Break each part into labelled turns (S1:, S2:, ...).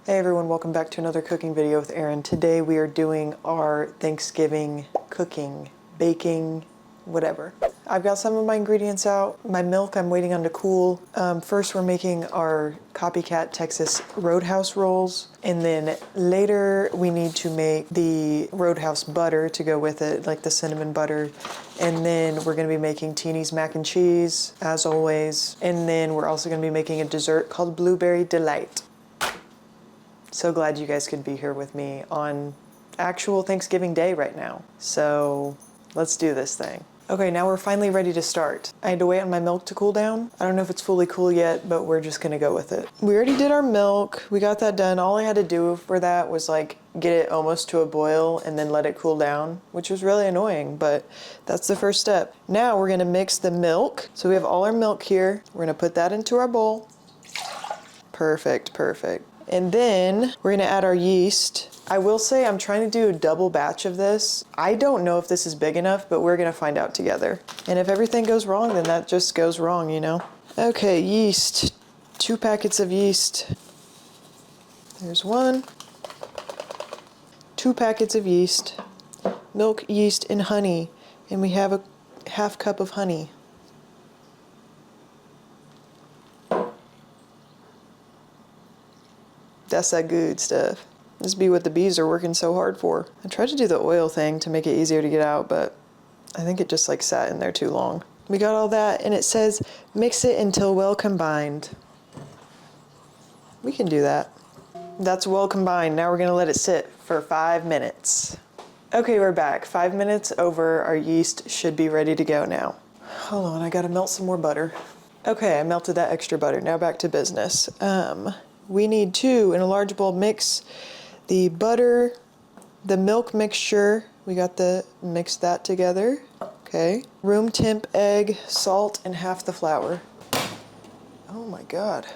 S1: Hey everyone, welcome back to another cooking video with Erin. Today we are doing our Thanksgiving cooking, baking, whatever. I've got some of my ingredients out. My milk I'm waiting on to cool. First we're making our copycat Texas Roadhouse rolls, and then later we need to make the Roadhouse butter to go with it, like the cinnamon butter. And then we're gonna be making Tini's mac and cheese, as always. And then we're also gonna be making a dessert called Blueberry Delight. So glad you guys could be here with me on actual Thanksgiving Day right now. So let's do this thing. Okay, now we're finally ready to start. I had to wait on my milk to cool down. I don't know if it's fully cool yet, but we're just gonna go with it. We already did our milk. We got that done. All I had to do for that was like get it almost to a boil and then let it cool down, which was really annoying, but that's the first step. Now we're gonna mix the milk. So we have all our milk here. We're gonna put that into our bowl. Perfect, perfect. And then we're gonna add our yeast. I will say I'm trying to do a double batch of this. I don't know if this is big enough, but we're gonna find out together. And if everything goes wrong, then that just goes wrong, you know? Okay, yeast. 2 packets of yeast. There's one. 2 packets of yeast. Milk, yeast, and honey. And we have a ½ cup of honey. That's that good stuff. This be what the bees are working so hard for. I tried to do the oil thing to make it easier to get out, but I think it just like sat in there too long. We got all that, and it says mix it until well combined. We can do that. That's well combined. Now we're gonna let it sit for 5 minutes. Okay, we're back. 5 minutes over. Our yeast should be ready to go now. Hold on, I gotta melt some more butter. Okay, I melted that extra butter. Now back to business. We need to, in a large bowl, mix the butter, the milk mixture. We got to mix that together. Okay. Room temp egg, salt, and half the flour. Oh my God.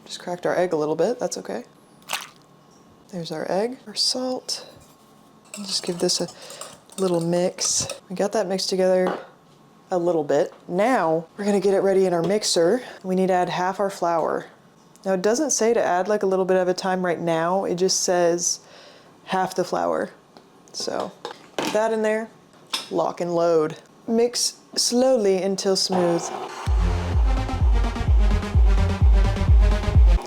S1: Just cracked our egg a little bit. That's okay. There's our egg, our salt. I'll just give this a little mix. We got that mixed together a little bit. Now we're gonna get it ready in our mixer. We need to add half our flour. Now it doesn't say to add like a little bit at a time right now, it just says half the flour. So put that in there, lock and load. Mix slowly until smooth.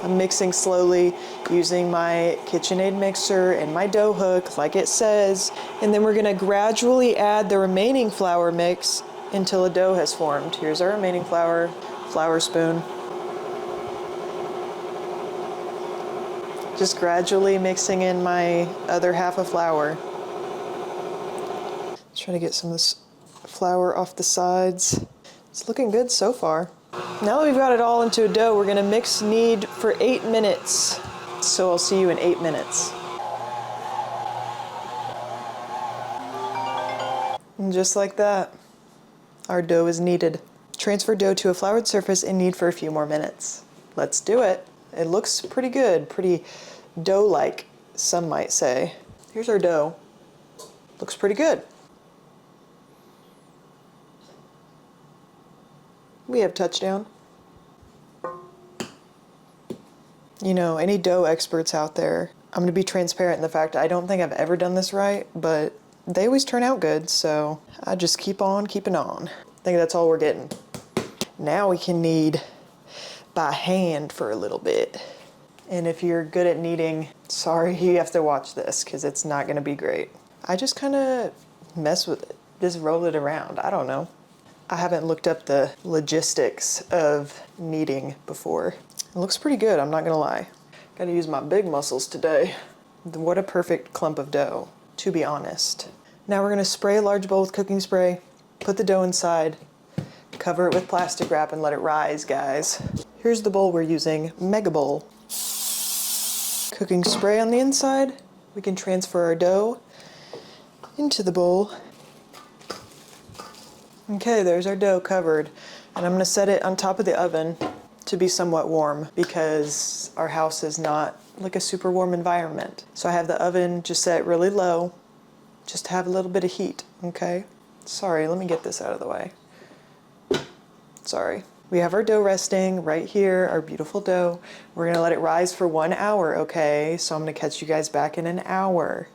S1: I'm mixing slowly using my KitchenAid mixer and my dough hook like it says, and then we're gonna gradually add the remaining flour mix until a dough has formed. Here's our remaining flour, flour spoon. Just gradually mixing in my other half of flour. Trying to get some of this flour off the sides. It's looking good so far. Now that we've got it all into a dough, we're gonna knead for 8 minutes. So I'll see you in 8 minutes. And just like that, our dough is kneaded. Transfer dough to a floured surface and knead for a few more minutes. Let's do it. It looks pretty good, pretty dough-like, some might say. Here's our dough. Looks pretty good. We have touchdown. You know, any dough experts out there, I'm gonna be transparent in the fact I don't think I've ever done this right, but they always turn out good, so I just keep on keeping on. I think that's all we're getting. Now we can knead by hand for a little bit. And if you're good at kneading, sorry, you have to watch this because it's not gonna be great. I just kind of mess with it, just roll it around. I don't know. I haven't looked up the logistics of kneading before. It looks pretty good, I'm not gonna lie. Gotta use my big muscles today. What a perfect clump of dough, to be honest. Now we're gonna spray a large bowl with cooking spray, put the dough inside, cover it with plastic wrap and let it rise, guys. Here's the bowl we're using, Mega Bowl. Cooking spray on the inside. We can transfer our dough into the bowl. Okay, there's our dough covered. And I'm gonna set it on top of the oven to be somewhat warm because our house is not like a super warm environment. So I have the oven just set really low, just to have a little bit of heat, okay? Sorry, let me get this out of the way. Sorry. We have our dough resting right here, our beautiful dough. We're gonna let it rise for 1 hour, okay? So I'm gonna catch you guys back in an hour.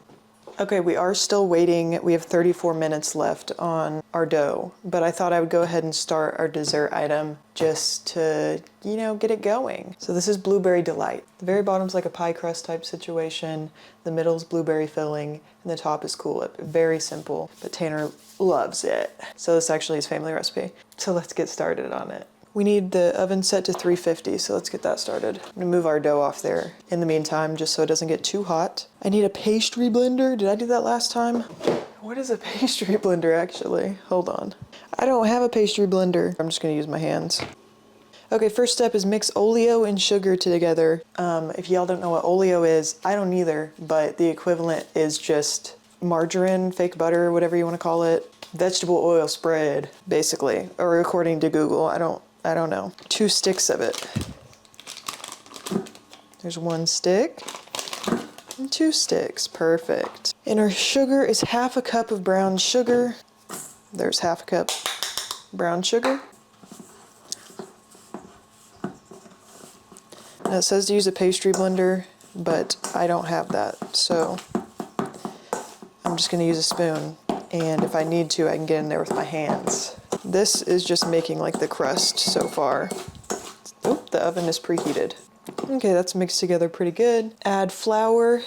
S1: Okay, we are still waiting. We have 34 minutes left on our dough, but I thought I would go ahead and start our dessert item just to, you know, get it going. So this is Blueberry Delight. The very bottom's like a pie crust type situation. The middle's blueberry filling, and the top is Cool Whip. Very simple, but Tanner loves it. So this actually is family recipe. So let's get started on it. We need the oven set to 350, so let's get that started. I'm gonna move our dough off there in the meantime, just so it doesn't get too hot. I need a pastry blender. Did I do that last time? What is a pastry blender actually? Hold on. I don't have a pastry blender. I'm just gonna use my hands. Okay, first step is mix oleo and sugar together. If y'all don't know what oleo is, I don't either, but the equivalent is just margarine, fake butter, whatever you wanna call it. Vegetable oil spread, basically, or according to Google, I don't know. 2 sticks of it. There's 1 stick and 2 sticks, perfect. And our sugar is 1/2 cup of brown sugar. There's 1/2 cup brown sugar. Now it says to use a pastry blender, but I don't have that, so I'm just gonna use a spoon. And if I need to, I can get in there with my hands. This is just making like the crust so far. Oop, the oven is preheated. Okay, that's mixed together pretty good. Add flour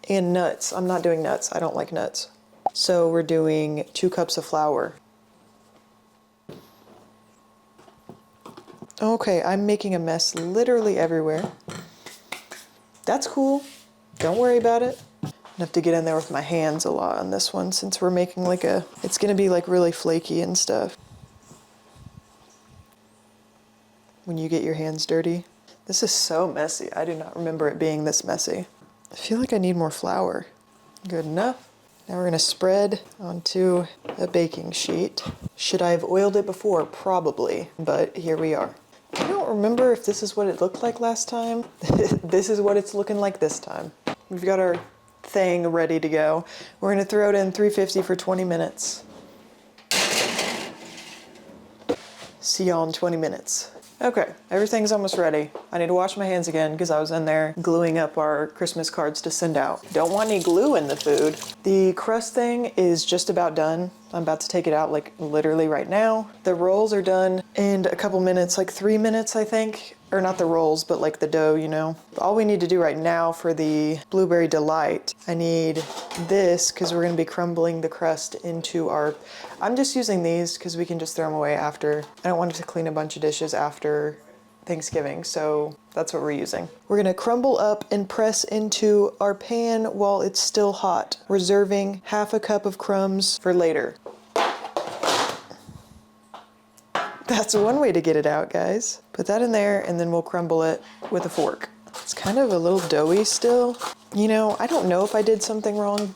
S1: and nuts. I'm not doing nuts, I don't like nuts. So we're doing 2 cups of flour. Okay, I'm making a mess literally everywhere. That's cool, don't worry about it. I have to get in there with my hands a lot on this one since we're making like it's gonna be like really flaky and stuff. When you get your hands dirty. This is so messy. I do not remember it being this messy. I feel like I need more flour. Good enough. Now we're gonna spread onto a baking sheet. Should I have oiled it before? Probably, but here we are. I don't remember if this is what it looked like last time. This is what it's looking like this time. We've got our thing ready to go. We're gonna throw it in 350 for 20 minutes. See y'all in 20 minutes. Okay, everything's almost ready. I need to wash my hands again because I was in there gluing up our Christmas cards to send out. Don't want any glue in the food. The crust thing is just about done. I'm about to take it out like literally right now. The rolls are done in a couple minutes, like 3 minutes, I think. Or not the rolls, but like the dough, you know. All we need to do right now for the Blueberry Delight, I need this because we're gonna be crumbling the crust into our, I'm just using these because we can just throw them away after. I don't want to clean a bunch of dishes after Thanksgiving, so that's what we're using. We're gonna crumble up and press into our pan while it's still hot, reserving 1/2 cup of crumbs for later. That's one way to get it out, guys. Put that in there and then we'll crumble it with a fork. It's kind of a little doughy still. You know, I don't know if I did something wrong.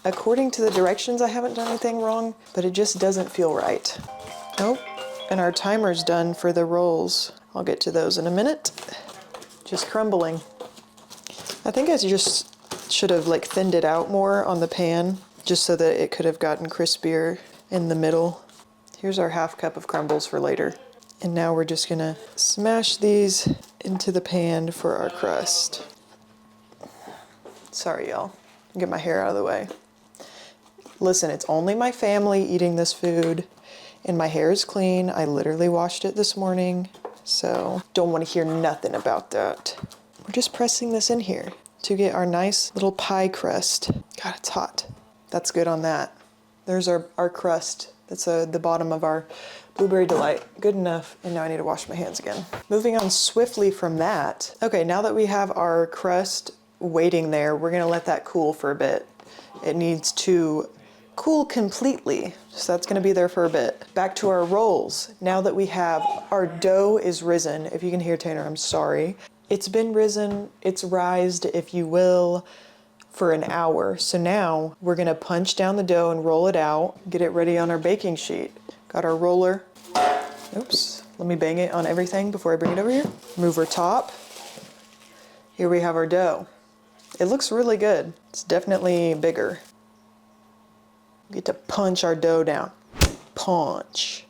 S1: According to the directions, I haven't done anything wrong, but it just doesn't feel right. Nope, and our timer's done for the rolls. I'll get to those in a minute. Just crumbling. I think I just should have like thinned it out more on the pan, just so that it could have gotten crispier in the middle. Here's our 1/2 cup of crumbles for later. And now we're just gonna smash these into the pan for our crust. Sorry, y'all. Get my hair out of the way. Listen, it's only my family eating this food, and my hair is clean. I literally washed it this morning, so don't want to hear nothing about that. We're just pressing this in here to get our nice little pie crust. God, it's hot. That's good on that. There's our crust. That's the bottom of our Blueberry Delight. Good enough. And now I need to wash my hands again. Moving on swiftly from that. Okay, now that we have our crust waiting there, we're gonna let that cool for a bit. It needs to cool completely. So that's gonna be there for a bit. Back to our rolls. Now that we have our dough is risen. If you can hear Tanner, I'm sorry. It's been risen, it's rised, if you will, for an hour. So now we're gonna punch down the dough and roll it out, get it ready on our baking sheet. Got our roller. Oops, let me bang it on everything before I bring it over here. Move our top. Here we have our dough. It looks really good. It's definitely bigger. We get to punch our dough down. Punch.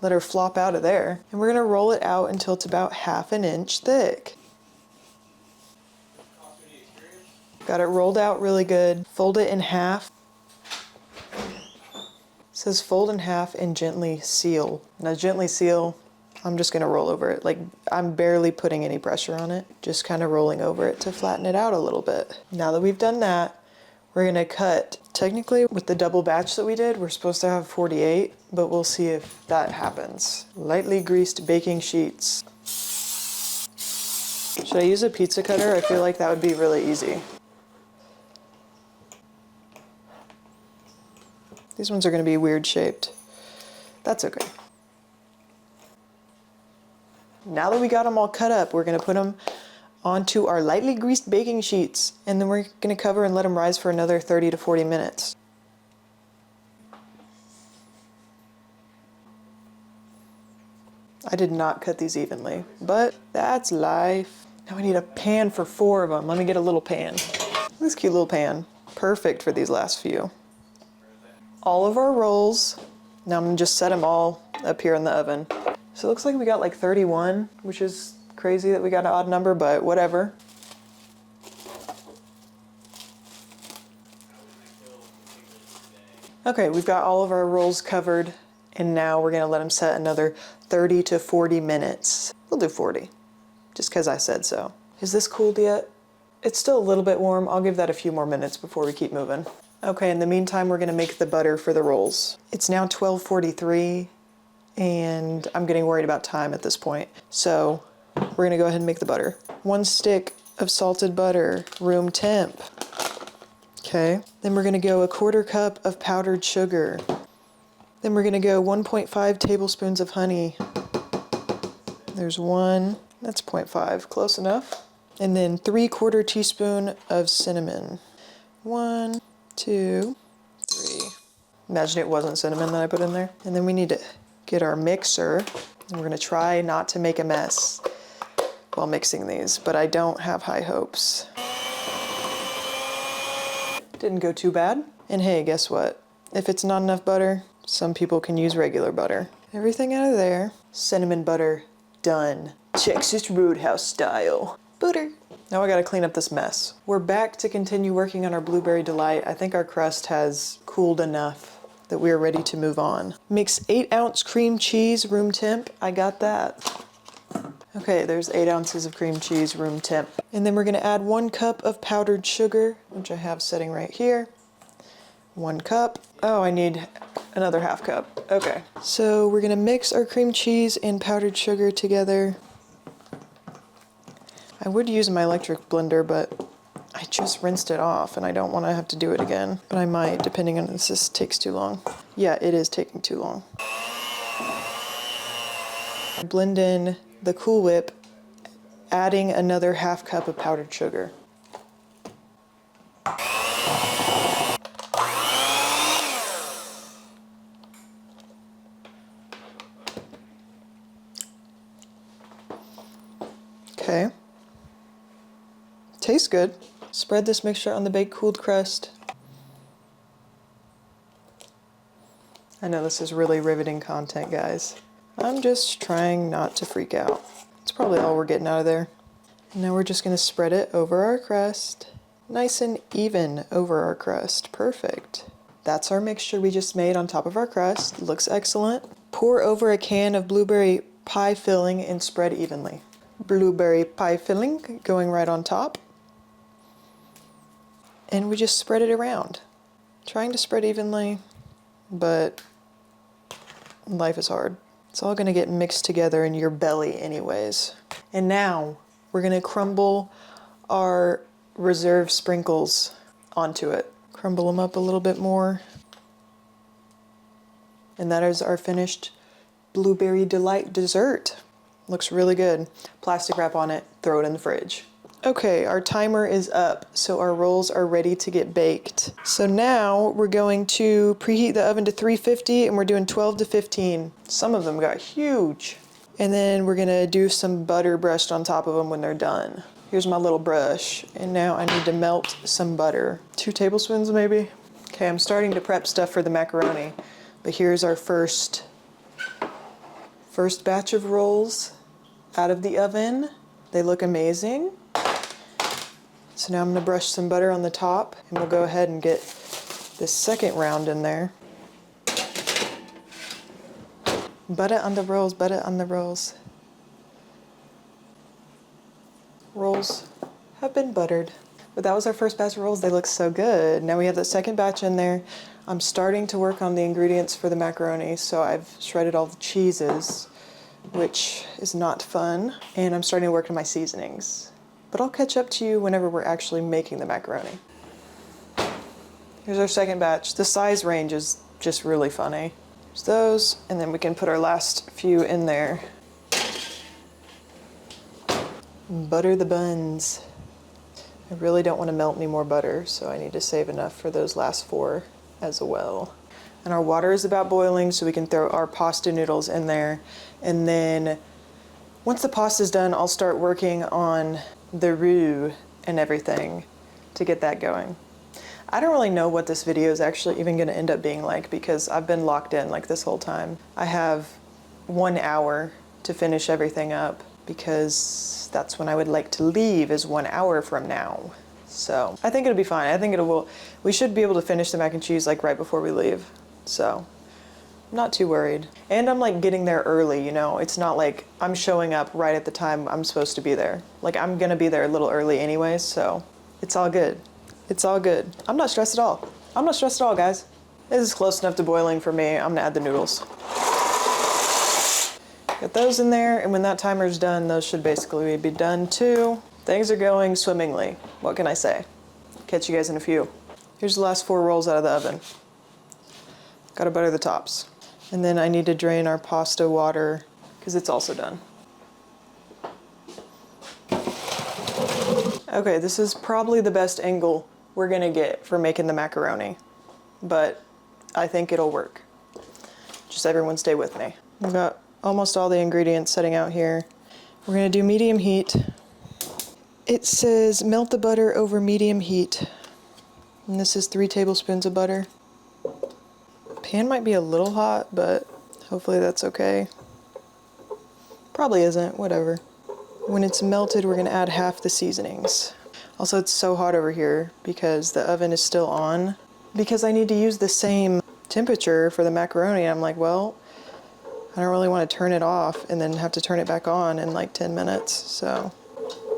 S1: let her flop out of there. And we're gonna roll it out until it's about 1/2 inch thick. Got it rolled out really good. Fold it in half. It says fold in half and gently seal. Now gently seal, I'm just gonna roll over it. Like, I'm barely putting any pressure on it, just kind of rolling over it to flatten it out a little bit. Now that we've done that, we're gonna cut. Technically, with the double batch that we did, we're supposed to have 48, but we'll see if that happens. Lightly greased baking sheets. Should I use a pizza cutter? I feel like that would be really easy. These ones are gonna be weird shaped. That's okay. Now that we got them all cut up, we're gonna put them onto our lightly greased baking sheets, and then we're gonna cover and let them rise for another 30 to 40 minutes. I did not cut these evenly, but that's life. Now I need a pan for 4 of them. Let me get a little pan. This cute little pan. Perfect for these last few. All of our rolls. Now I'm gonna just set them all up here in the oven. So it looks like we got like 31, which is crazy that we got an odd number, but whatever. Okay, we've got all of our rolls covered, and now we're gonna let them set another 30 to 40 minutes. We'll do 40, just because I said so. Is this cooled yet? It's still a little bit warm. I'll give that a few more minutes before we keep moving. Okay, in the meantime, we're gonna make the butter for the rolls. It's now 12:43, and I'm getting worried about time at this point. So we're gonna go ahead and make the butter. 1 stick of salted butter, room temp. Okay, then we're gonna go 1/4 cup of powdered sugar. Then we're gonna go 1.5 tablespoons of honey. There's 1, that's 0.5, close enough. And then 3/4 teaspoon of cinnamon. 1, 2, 3. Imagine it wasn't cinnamon that I put in there. And then we need to get our mixer, and we're gonna try not to make a mess while mixing these, but I don't have high hopes. Didn't go too bad. And hey, guess what? If it's not enough butter, some people can use regular butter. Everything out of there. Cinnamon butter, done. Texas Roadhouse style. Butter. Now I gotta clean up this mess. We're back to continue working on our Blueberry Delight. I think our crust has cooled enough that we are ready to move on. Mix 8-ounce cream cheese, room temp. I got that. Okay, there's 8 ounces of cream cheese, room temp. And then we're gonna add 1 cup of powdered sugar, which I have sitting right here. 1 cup. Oh, I need another 1/2 cup. Okay. So we're gonna mix our cream cheese and powdered sugar together. I would use my electric blender, but I just rinsed it off and I don't want to have to do it again. But I might, depending on if this takes too long. Yeah, it is taking too long. Blend in the Cool Whip, adding another 1/2 cup of powdered sugar. Okay. Tastes good. Spread this mixture on the baked cooled crust. I know this is really riveting content, guys. I'm just trying not to freak out. It's probably all we're getting out of there. And now we're just gonna spread it over our crust. Nice and even over our crust. Perfect. That's our mixture we just made on top of our crust. Looks excellent. Pour over a can of blueberry pie filling and spread evenly. Blueberry pie filling going right on top. And we just spread it around. Trying to spread evenly, but life is hard. It's all gonna get mixed together in your belly anyways. And now we're gonna crumble our reserve sprinkles onto it. Crumble them up a little bit more. And that is our finished Blueberry Delight dessert. Looks really good. Plastic wrap on it, throw it in the fridge. Okay, our timer is up, so our rolls are ready to get baked. So now we're going to preheat the oven to 350 and we're doing 12 to 15. Some of them got huge. And then we're gonna do some butter brushed on top of them when they're done. Here's my little brush. And now I need to melt some butter. 2 tablespoons maybe? Okay, I'm starting to prep stuff for the macaroni, but here's our first First batch of rolls out of the oven. They look amazing. So now I'm gonna brush some butter on the top and we'll go ahead and get this second round in there. Butter on the rolls, butter on the rolls. Rolls have been buttered. But that was our first batch of rolls. They look so good. Now we have the second batch in there. I'm starting to work on the ingredients for the macaroni, so I've shredded all the cheeses, which is not fun. And I'm starting to work on my seasonings. But I'll catch up to you whenever we're actually making the macaroni. Here's our second batch. The size range is just really funny. There's those, and then we can put our last few in there. Butter the buns. I really don't want to melt any more butter, so I need to save enough for those last 4 as well. And our water is about boiling, so we can throw our pasta noodles in there. And then once the pasta's done, I'll start working on the roux and everything to get that going. I don't really know what this video is actually even going to end up being like because I've been locked in like this whole time. I have 1 hour to finish everything up because that's when I would like to leave, is 1 hour from now. So I think it'll be fine. I think we should be able to finish the mac and cheese like right before we leave. So I'm not too worried. And I'm like getting there early, you know? It's not like I'm showing up right at the time I'm supposed to be there. Like I'm gonna be there a little early anyways, so it's all good. It's all good. I'm not stressed at all. I'm not stressed at all, guys. This is close enough to boiling for me. I'm gonna add the noodles. Get those in there, and when that timer's done, those should basically be done too. Things are going swimmingly. What can I say? Catch you guys in a few. Here's the last 4 rolls out of the oven. Gotta butter the tops. And then I need to drain our pasta water because it's also done. Okay, this is probably the best angle we're gonna get for making the macaroni, but I think it'll work. Just everyone stay with me. We've got almost all the ingredients setting out here. We're gonna do medium heat. It says melt the butter over medium heat. And this is 3 tablespoons of butter. Pan might be a little hot, but hopefully that's okay. Probably isn't, whatever. When it's melted, we're gonna add half the seasonings. Also, it's so hot over here because the oven is still on. Because I need to use the same temperature for the macaroni, I'm like, well, I don't really want to turn it off and then have to turn it back on in like 10 minutes. So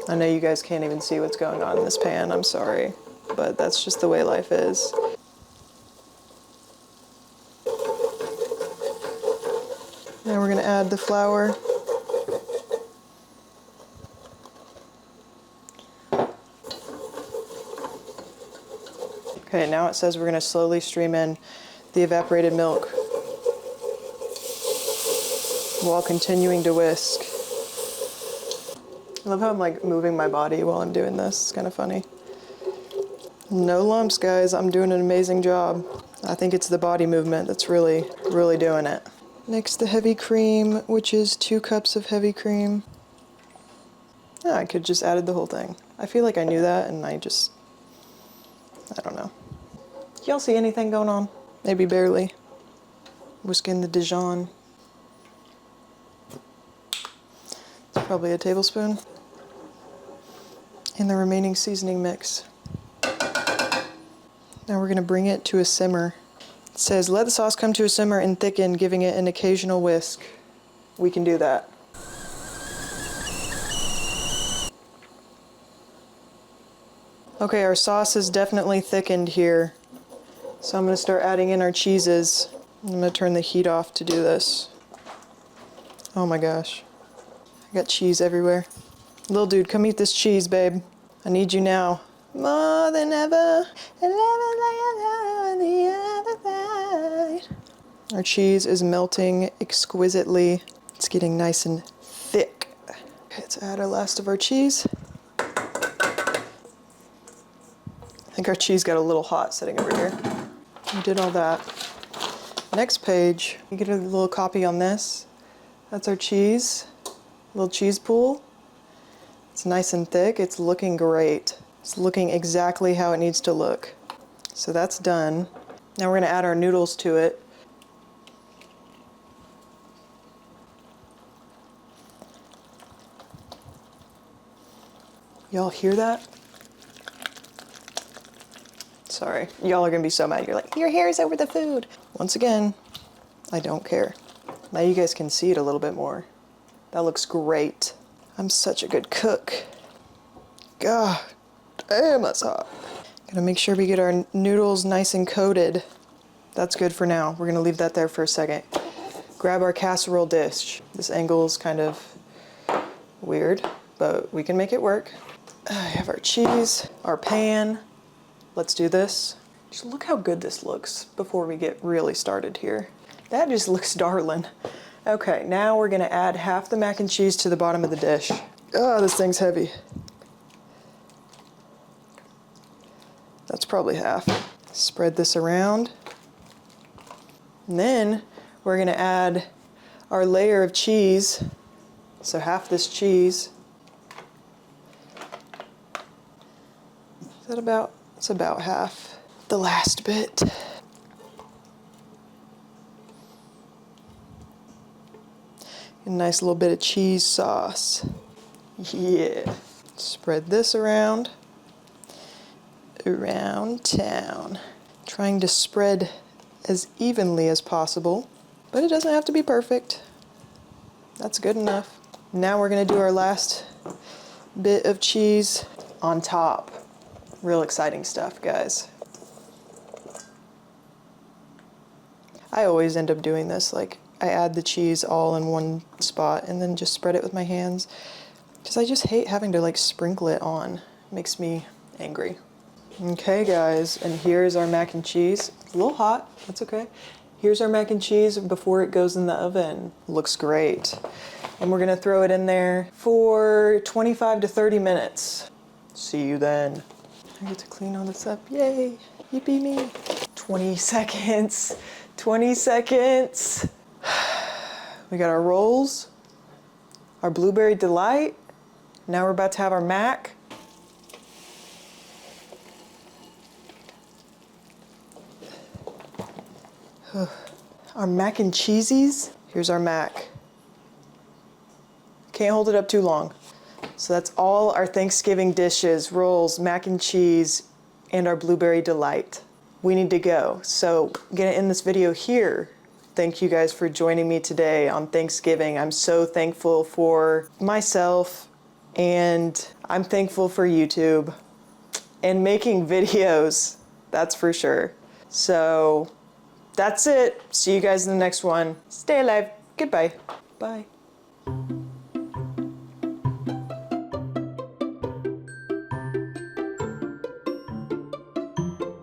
S1: I know you guys can't even see what's going on in this pan. I'm sorry, but that's just the way life is. Now we're going to add the flour. Okay, now it says we're going to slowly stream in the evaporated milk while continuing to whisk. I love how I'm like moving my body while I'm doing this. It's kind of funny. No lumps, guys. I'm doing an amazing job. I think it's the body movement that's really, really doing it. Next, the heavy cream, which is 2 cups of heavy cream. Yeah, I could just added the whole thing. I feel like I knew that and I don't know. Y'all see anything going on? Maybe barely. Whisking the Dijon. It's probably a tablespoon. And the remaining seasoning mix. Now we're gonna bring it to a simmer. It says, let the sauce come to a simmer and thicken, giving it an occasional whisk. We can do that. Okay, our sauce is definitely thickened here. So I'm gonna start adding in our cheeses. I'm gonna turn the heat off to do this. Oh my gosh. I got cheese everywhere. Little dude, come eat this cheese, babe. I need you now. More than ever, and on the other side. Our cheese is melting exquisitely. It's getting nice and thick. Okay, let's add our last of our cheese. I think our cheese got a little hot sitting over here. We did all that. Next page, you get a little copy on this. That's our cheese. Little cheese pool. It's nice and thick. It's looking great. It's looking exactly how it needs to look. So that's done. Now we're gonna add our noodles to it. Y'all hear that? Sorry, y'all are gonna be so mad. You're like, your hair is over the food. Once again, I don't care. Now you guys can see it a little bit more. That looks great. I'm such a good cook. God damn, that's hot. Gotta make sure we get our noodles nice and coated. That's good for now. We're gonna leave that there for a second. Grab our casserole dish. This angle is kind of weird, but we can make it work. I have our cheese, our pan. Let's do this. Just look how good this looks before we get really started here. That just looks darling. Okay, now we're gonna add half the mac and cheese to the bottom of the dish. Oh, this thing's heavy. That's probably half. Spread this around. And then we're gonna add our layer of cheese. So half this cheese. Is that about? It's about half. The last bit. A nice little bit of cheese sauce. Yeah. Spread this around town. Trying to spread as evenly as possible, but it doesn't have to be perfect. That's good enough. Now we're gonna do our last bit of cheese on top. Real exciting stuff, guys. I always end up doing this, like I add the cheese all in one spot and then just spread it with my hands, because I just hate having to like sprinkle it on. It makes me angry. Okay guys, and here's our mac and cheese. It's a little hot, that's okay. Here's our mac and cheese before it goes in the oven. Looks great. And we're gonna throw it in there for 25 to 30 minutes. See you then. I get to clean all this up, yay, yippee me. 20 seconds, 20 seconds. We got our rolls, our blueberry delight. Now we're about to have our mac. Our mac and cheesies. Here's our mac. Can't hold it up too long. So that's all our Thanksgiving dishes, rolls, mac and cheese, and our blueberry delight. We need to go. So I'm gonna end this video here. Thank you guys for joining me today on Thanksgiving. I'm so thankful for myself, and I'm thankful for YouTube and making videos, that's for sure. So that's it. See you guys in the next one. Stay alive. Goodbye. Bye.